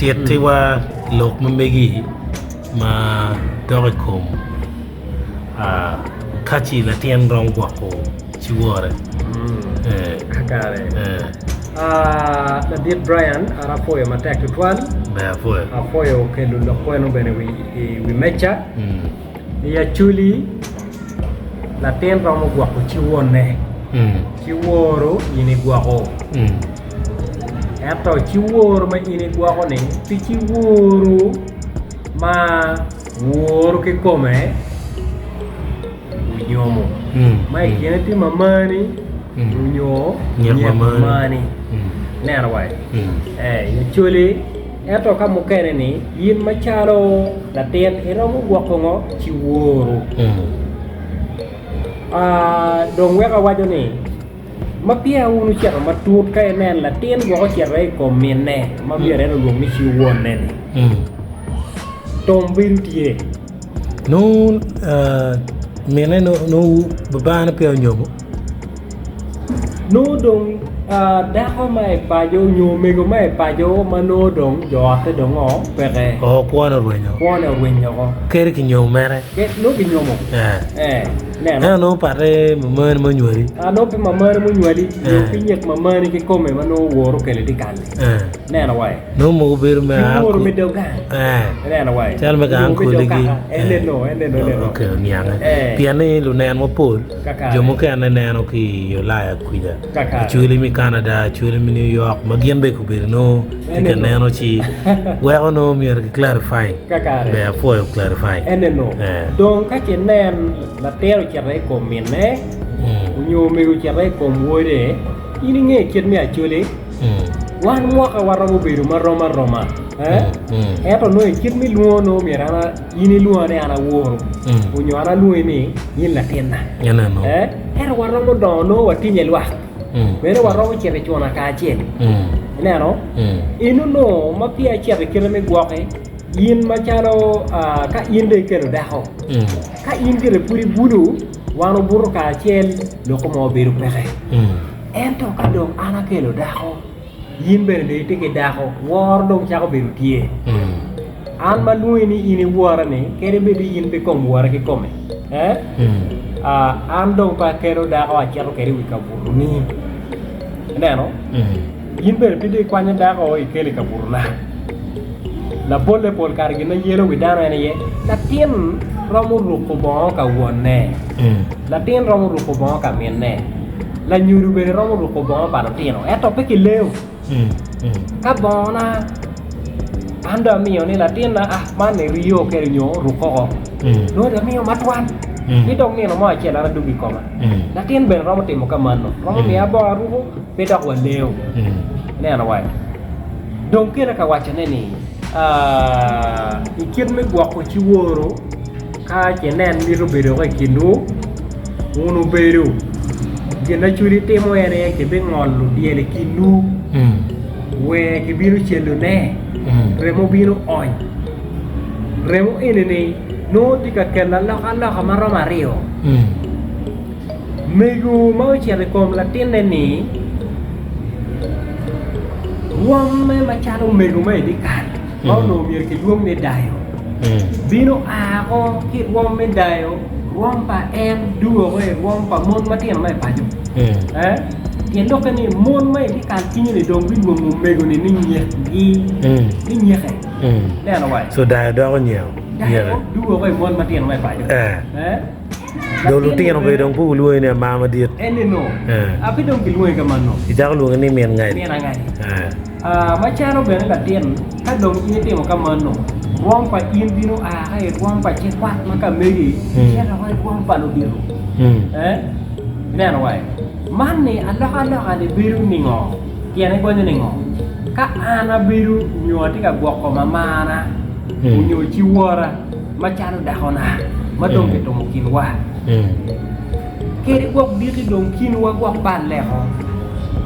เจ็ดที่ว่าโลกมันไม่กี่มาดอกคมข้าชีละเทียนรองกว่าโคชิวอะไรKare la dit Brian ara foyo matek tutwan ba foyo afoyo kelu lo kono bene we mecha ya chuli la ten ramo gwa ko chiwone chiworo ini gwa ko eto chiworo ma ini gwa ko ni ti chiworo ma woro ke come unyomo mai kene ti mamani unyo nyamani nera wai ya chuli eto kamu kene ni yin machalo la ten iromo gwa ko ngo chiworo dong weka wajo ni mapia unu chara matut kay nen la ten go chara ko menne mabia reno lo mi chi won nen tom biru tie no menne no babana pe nyomo no dong da ko mai pa yo nyome go mai pa yo mano dong yo te dong o pere ko na ruenyo ko kere ki nyomere ke no ki nyomo no pare mamar mo nyori no pe mamar mo nyori yo pinyek mamar ki come mano woro kele di kanne nena wai no mo beru me a woro me doga nena wai chal me kan ko legi no okay nianga piane lu nen mo pol jo mo kan nen o ki yo la ya kuida chuli mi Canada chuli mi New York magien be ko be no ke nen o chi we no mi er clarify be for clarify no donc ka ke nen la tero chare ko minne unyo me ko chare ko wore ini nge ket mi achole wan mo ka waramo be roma eto no ket mi luono mi rana ini luone ana woro unyo ana luene yin la tenna yana no era waramo dono watinye lwa mere waramo chere chona ka chen no inu no mapia chere kire me gwoke yin machalo ka inde kero daho ka inde puri bulu wano buru ka chel loko mo beru pexe ento ka dong ana kelo daho yin bere de tege daho wor dong chako beru tie an manui ni ini wora ne kere be yin be kom wora ke come an dong pa kero daho a chero kere wi ka buru ni no yin bere pide kwanya daho e kele ka buru na la bolle pol kargi na yelo widana ene ye la tien romu ruko bon ka wonne la tien romu ruko bon ka menne la nyuru be romu ruko bon pa no tieno eto pe ki lew ka bona anda mio ni la tien na mane rio ke nyo ruko no da mio matwan ni dong ni no mo che la dugi koma la tien be romu timo ka manno romu mi abo ruko pe dok wa lew ne na wai donc kera ka wacha ne ni ikir me gwa ko chiworo ka kenen mi rubero ka kinu unu beru gena churi temo ene ke be ngolu diele kinu we ke biru chelo ne remo biru on remo ene ne no tika kena la ka maro mario megu mau chere kom latin ne ni wame machalo megu mai dikan mau no mir ke luom ne dayo bino ako ki luom me dayo luom pa en duo we luom pa mon matien mai pa ju tien do ka ni mon mai di kan tinye ni dong bin luom mego ni nye ni nye ke ne na wai so dayo do nyeo duo we mon matien mai pa ju do lu tien no be dong pu luoi ne ma ma diet ene no api dong ki luoi ka manno ita lu ni men ngai machano bene la tien ka dong ini timo ka manno ruang pa in bino hai ruang pa che kwat maka megi che na wai ruang pa no biru ne na wai manne Allah ale biru ningo kiane ko ningo ka ana biru nyoti ka gwa ko mamana unyo chiwora machano da hona madong ke dong kinwa kere gwa diri dong kinwa gwa pan le ho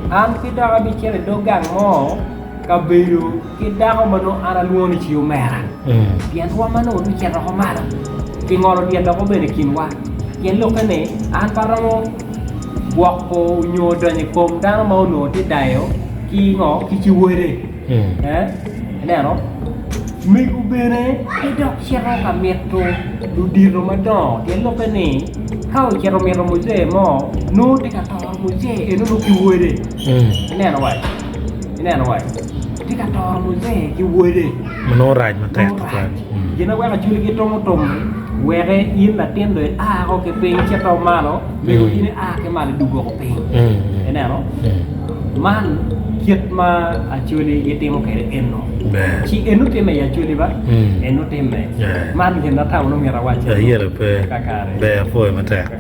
an kita ka bicara dogang mo kabiru kita ka mano ara luoni chiu mera pian wa mano ni chera ko mara ki ngoro dia da ko bene kinwa yen lo kane an paramo wako nyo dani kom dana mau no ti dayo ki ngo ki chiwere ne no Minggu bene, tidak kira kami tu di Ramadan, dia lupa ni. Kau kira kami Ramadan mau, nu dekat orang Ramadan, ini nu kiwai deh. Ini apa? Ini apa? Dekat orang Ramadan kiwai deh. Menoraj matek kan. Jadi nak kita curi kita motom, where in la tienda kau keping kita malo, minggu ini ke malo dua keping. Ini apa? Man kiat ma actually itu mau kaya eno. Si eno tema ya actually ba? Eno tema. Man kita tahu nomor rawat. Iya lepe. Be foi matek.